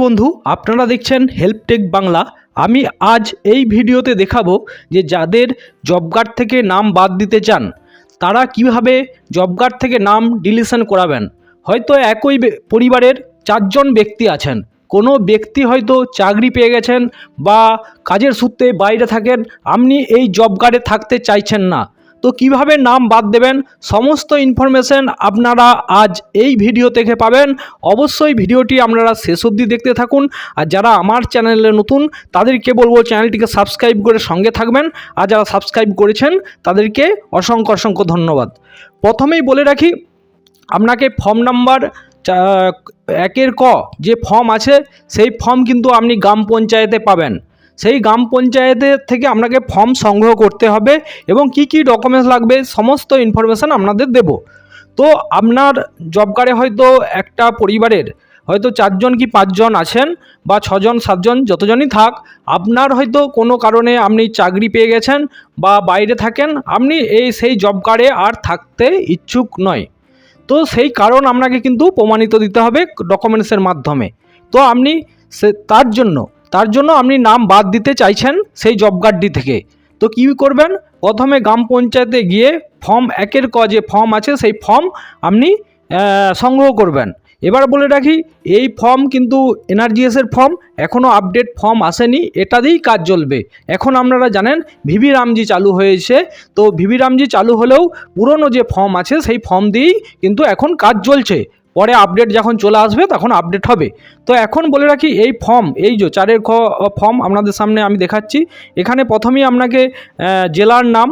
বন্ধু, আপনারা দেখছেন হেল্প টেক বাংলা। আমি আজ এই ভিডিওতে দেখাবো যে যাদের জব কার্ড থেকে নাম বাদ দিতে চান তারা কিভাবে জব কার্ড থেকে নাম ডিলিশন করাবেন। হয়তো একই পরিবারের চারজন ব্যক্তি আছেন, কোনো ব্যক্তি হয়তো চাকরি পেয়ে গেছেন বা কাজের সূত্রে বাইরে থাকেন, আপনি এই জব কার্ডে থাকতে চাইছেন না, তো কিভাবে নাম বাদ দেবেন সমস্ত ইনফরমেশন আপনারা আজ এই ভিডিও থেকে পাবেন। অবশ্যই ভিডিওটি আপনারা শেষ অবধি দেখতে থাকুন। আর যারা আমার চ্যানেলে নতুন তাদেরকে বলবো চ্যানেলটিকে সাবস্ক্রাইব করে সঙ্গে থাকবেন, আর যারা সাবস্ক্রাইব করেছেন তাদেরকে অসংখ্য অসংখ্য ধন্যবাদ। প্রথমেই বলে রাখি, আপনাকে ফর্ম নাম্বার 1 ক যে ফর্ম আছে সেই ফর্ম কিন্তু আপনি গ্রাম পঞ্চায়েতে পাবেন। সেই গ্রাম পঞ্চায়েতের থেকে আপনাকে ফর্ম সংগ্রহ করতে হবে এবং কি কি ডকুমেন্টস লাগবে সমস্ত ইনফরমেশান আপনাদের দেব। তো আপনার জব কার্ডে হয়তো একটা পরিবারের হয়তো 4 জন কি 5 জন আছেন বা 6 জন 7 জন যতজনই থাক, আপনার হয়তো কোনো কারণে আপনি চাকরি পেয়ে গেছেন বা বাইরে থাকেন, আপনি সেই জব কার্ডে আর থাকতে ইচ্ছুক নয়। তো সেই কারণ আপনাকে কিন্তু প্রমাণিত দিতে হবে ডকুমেন্টসের মাধ্যমে। তো আপনি তার জন্য আপনি নাম বাদ দিতে চাইছেন সেই জব কার্ডটি থেকে। তো কী করবেন, প্রথমে গ্রাম পঞ্চায়েতে গিয়ে ফর্ম 1 ক যে ফর্ম আছে সেই ফর্ম আপনি সংগ্রহ করবেন। এবার বলে রাখি, এই ফর্ম কিন্তু এনআরজিএসের ফর্ম, এখনও আপডেট ফর্ম আসেনি, এটা দিয়েই কাজ চলবে। এখন আপনারা জানেন ভিভি রামজি চালু হয়েছে, তো ভিভি রামজি চালু হলেও পুরনো যে ফর্ম আছে সেই ফর্ম দিয়েই কিন্তু এখন কাজ চলছে। পরে আপডেট যখন চলে আসবে তখন আপডেট হবে। তো এখন বলে রাখি, এই ফর্ম, এই যে 4 খ ফর্ম আপনাদের সামনে আমি দেখাচ্ছি। এখানে প্রথমেই আপনাকে জেলার নাম,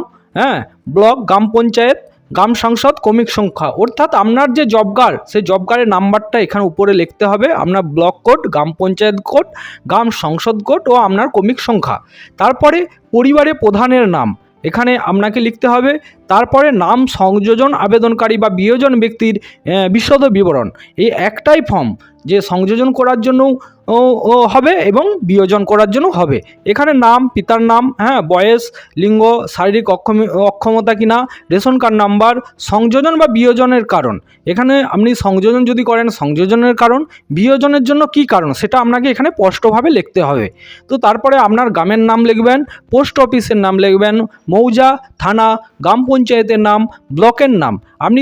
ব্লক, গ্রাম পঞ্চায়েত, গ্রাম সংসদ, ক্রমিক সংখ্যা, অর্থাৎ আপনার যে জব কার্ড সেই জব কার্ডের নাম্বারটা এখানে উপরে লিখতে হবে। আপনার ব্লক কোড, গ্রাম পঞ্চায়েত কোড, গ্রাম সংসদ কোড ও আপনার ক্রমিক সংখ্যা। তারপরে পরিবারের প্রধানের নাম এখানে আপনাকে লিখতে হবে। তারপরে নাম সংযোজন আবেদনকারী বা বিয়োজন ব্যক্তির বিশদ বিবরণ। এই একটাই ফর্ম যে সংযোজন করার জন্য হবে এবং বিয়োজন করার জন্য হবে। এখানে নাম, পিতার নাম, বয়স, লিঙ্গ, শারীরিক অক্ষমতা কিনা, রেশন কার্ড নাম্বার, সংযোজন বা বিয়োজনের কারণ। এখানে আপনি সংযোজন যদি করেন সংযোজনের কারণ, বিয়োজনের জন্য কি কারণ সেটা আপনাকে এখানে স্পষ্টভাবে লিখতে হবে। তো তারপরে আপনার গ্রামের নাম লিখবেন, পোস্ট অফিসের নাম লিখবেন, মৌজা, থানা, গ্রাম পঞ্চায়েতের নাম, ব্লকের নাম। আপনি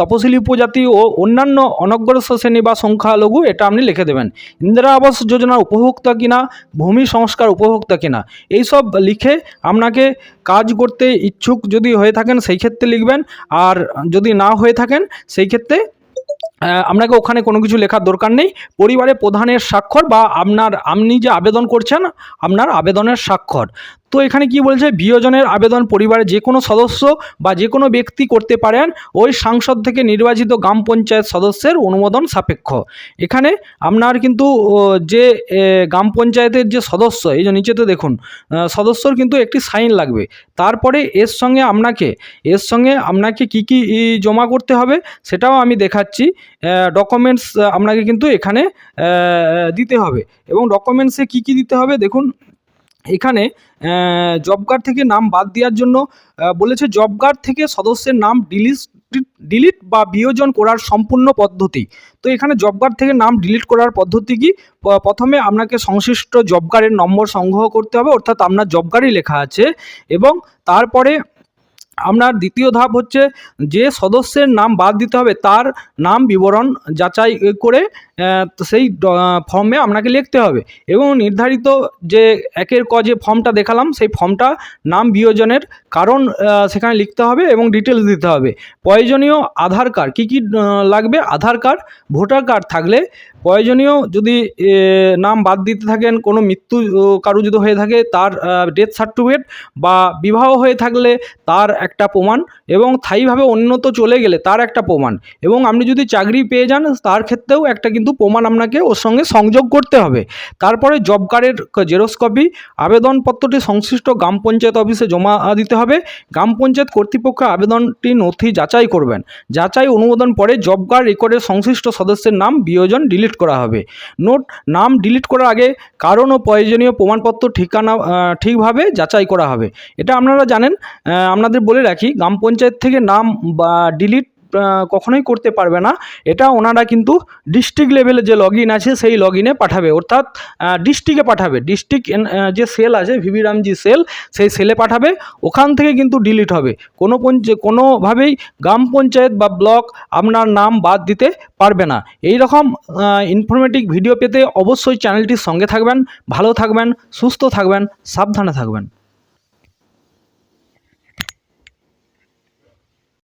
তপশিলি উপজাতি ও অন্যান্য অনগ্রসর শ্রেণী বা সংখ্যালঘু এটা আপনি লিখে দেবেন। ইন্দিরা আবাস যোজনার উপভোক্তা কিনা, ভূমি সংস্কার উপভোক্তা কিনা, এইসব লিখে আপনাকে কাজ করতে ইচ্ছুক যদি হয়ে থাকেন সেই ক্ষেত্রে লিখবেন। আর যদি না হয়ে থাকেন সেই ক্ষেত্রে আপনাকে ওখানে কোনো কিছু লেখার দরকার নেই। পরিবারের প্রধানের স্বাক্ষর বা আপনি যে আবেদন করছেন আপনার আবেদনের স্বাক্ষর। তো এখানে কি বলছে, বিয়োজনের আবেদন পরিবারের যে কোনো সদস্য বা যে কোনো ব্যক্তি করতে পারেন ওই সাংসদ থেকে নির্বাচিত গ্রাম পঞ্চায়েত সদস্যের অনুমোদন সাপেক্ষ। এখানে আপনার কিন্তু যে গ্রাম পঞ্চায়েতের যে সদস্য, এই যে নিচেতে দেখুন সদস্যর কিন্তু একটি সাইন লাগবে। তারপরে এর সঙ্গে আপনাকে কি কি জমা করতে হবে সেটাও আমি দেখাচ্ছি। ডকুমেন্টস আপনাকে কিন্তু এখানে দিতে হবে এবং ডকুমেন্টসে কি কি দিতে হবে দেখুন। এখানে জব কার্ড থেকে নাম বাদ দেওয়ার জন্য বলেছে জব কার্ড থেকে সদস্যের নাম ডিলিট বা বিয়োজন করার সম্পূর্ণ পদ্ধতি। তো এখানে জব কার্ড থেকে নাম ডিলিট করার পদ্ধতি কি, প্রথমে আপনাকে সংশ্লিষ্ট জব কার্ডের নম্বর সংগ্রহ করতে হবে, অর্থাৎ আপনার জব কার্ডই লেখা আছে, এবং তারপরে আপনার দ্বিতীয় ধাপ হচ্ছে যে সদস্যের নাম বাদ দিতে হবে তার নাম বিবরণ যাচাই করে সেই ফর্মে আপনাকে লিখতে হবে এবং নির্ধারিত যে 1 ক যে ফর্মটা দেখালাম সেই ফর্মটা নাম বিয়োজনের কারণ সেখানে লিখতে হবে এবং ডিটেলস দিতে হবে। প্রয়োজনীয় আধার কার্ড, কী কী লাগবে, আধার কার্ড, ভোটার কার্ড থাকলে প্রয়োজনীয়, যদি নাম বাদ দিতে থাকেন কোনো মৃত্যু কারো যদি হয়ে থাকে তার ডেথ সার্টিফিকেট, বা বিবাহ হয়ে থাকলে তার একটা প্রমাণ, এবং স্থায়ীভাবে অন্যত্র চলে গেলে তার একটা প্রমাণ, এবং আপনি যদি চাকরি পেয়ে যান তার ক্ষেত্রেও একটা কিন্তু প্রমাণ আপনাকে ওর সঙ্গে সংযোগ করতে হবে। তারপরে জব কার্ডের জেরক্স কপি, আবেদনপত্রটি সংশ্লিষ্ট গ্রাম পঞ্চায়েত অফিসে জমা দিতে হবে। গ্রাম পঞ্চায়েত কর্তৃপক্ষ আবেদনটি নথি যাচাই করবেন। যাচাই অনুমোদন পরে জব কার্ড রেকর্ডের সংশ্লিষ্ট সদস্যের নাম বিয়োজন ডিলিট করা হবে। নোট, নাম ডিলিট করার আগে কারণ ও প্রয়োজনীয় প্রমাণপত্র ঠিকানা ঠিকভাবে যাচাই করা হবে। এটা আপনারা জানেন। আপনাদের বলে রাখি, গ্রাম পঞ্চায়েত থেকে নাম বা ডিলিট কখনোই করতে পারবে না। এটা ওনারা কিন্তু ডিস্ট্রিক্ট লেভেলে যে লগ ইন আছে সেই লগ ইনে পাঠাবে, অর্থাৎ ডিস্ট্রিক্টে পাঠাবে। ডিস্ট্রিক্ট যে সেল আছে ভিভি রামজি সেল, সেই সেলে পাঠাবে। ওখান থেকে কিন্তু ডিলিট হবে। কোনোভাবেই গ্রাম পঞ্চায়েত বা ব্লক আপনার নাম বাদ দিতে পারবে না। এই রকম ইনফরমেটিভ ভিডিও পেতে অবশ্যই চ্যানেলটির সঙ্গে থাকবেন। ভালো থাকবেন, সুস্থ থাকবেন, সাবধানে থাকবেন।